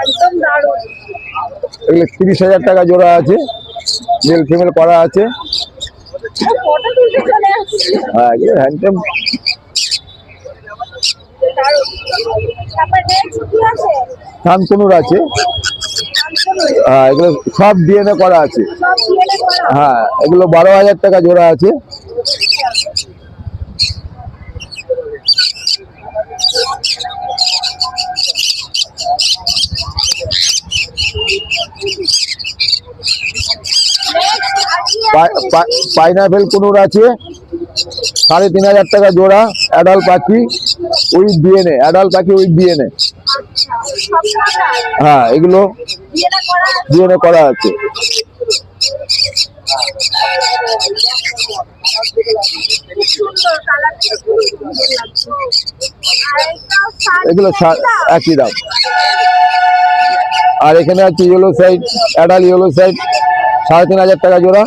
একদম দারুণ। এগুলো 30,000 টাকা জোড়া আছে, মেল ফিমেল করা আছে। ফটো তুলতে চলে আসছি। হ্যাঁ এগুলো হ্যান্ডটেম। দারুণ। তারপর নেক্সট কি আছে? থানকুনুর আছে। শান্তনু। হ্যাঁ এগুলো সব ডিএনএ করা আছে। সব ডিএনএ করা। হ্যাঁ এগুলো 12,000 টাকা জোড়া আছে। পাইনাপেল কুনুর আছে 3,500 টাকা জোড়া, অ্যাডাল্ট পাখি উইথ ডিএনএ, অ্যাডাল্ট পাখি উইথ ডিএনএ। আচ্ছা, সব কটা হ্যাঁ এগুলো ডিএনএ করা আছে। ডিএনএ করা আছে। সুন্দর কালারটা, খুব সুন্দর লাগছে। আর এটা এগুলো একই দাম। আর এখানে আছে yellow side, adult yellow side 3,500 টাকা জোড়া।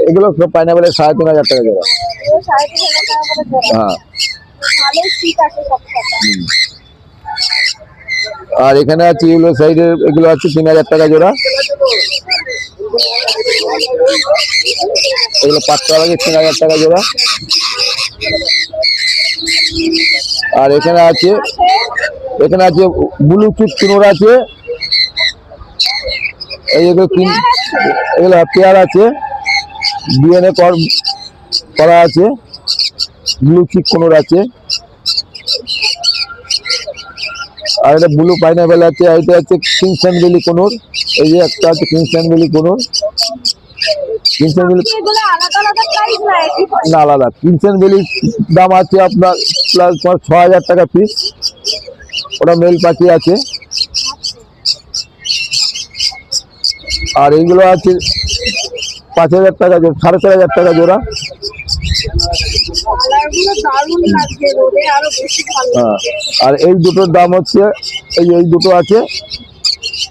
এগুলো সব পাইনাপেলের 3,500 টাকা জোড়া। হ্যাঁ আর এখানে আছে ইয়েলো সাইডের, এগুলো আছে 3,000 টাকা জোড়া। এগুলো পাঁচটা লাগে 3,000 টাকা জোড়া। আর এখানে আছে ব্লু চিপ কুনুর আছে। এগুলো পেয়ার আছে, ডিএনএ করা আছে। ব্লু চিপ কুনুর আছে। আর এটা ব্লু পাইনাপেল আছে। এটা হচ্ছে কিংসনবেলি কুনুর। এই যে একটা আছে কিংসনবেলি কুনুর। কিংসনবেলি না আলাদা। কিংসনবেলি দাম আছে আপনার প্লাস 6,000 টাকা পিস। ওটা মেল পাখি আছে। আর এইগুলো আছে 5,000 টাকা, 4,500 টাকা জোড়া। হ্যাঁ আর এই দুটোর দাম হচ্ছে, এই দুটো আছে,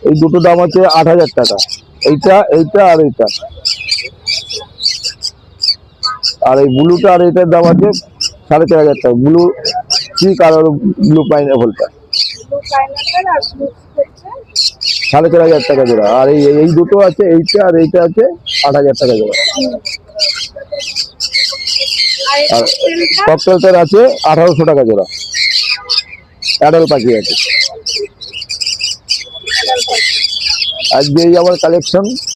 এই দুটো দাম হচ্ছে 8,000 টাকা। এইটা আর এইটা। আর এই ব্লুটা আর এইটার দাম আছে 4,500 টাকা। ব্লু চিক আর ব্লু পাইনাপেলটা 4,500 টাকা জোড়া। আর এই দুটো আছে, এইটা আর এইটা আছে 8,000 টাকা জোড়া। আর ককটেলটার আছে 1,800 টাকা জোড়া। অ্যাডাল্ট পাখি আছে। আজকে এই আমার কালেকশন।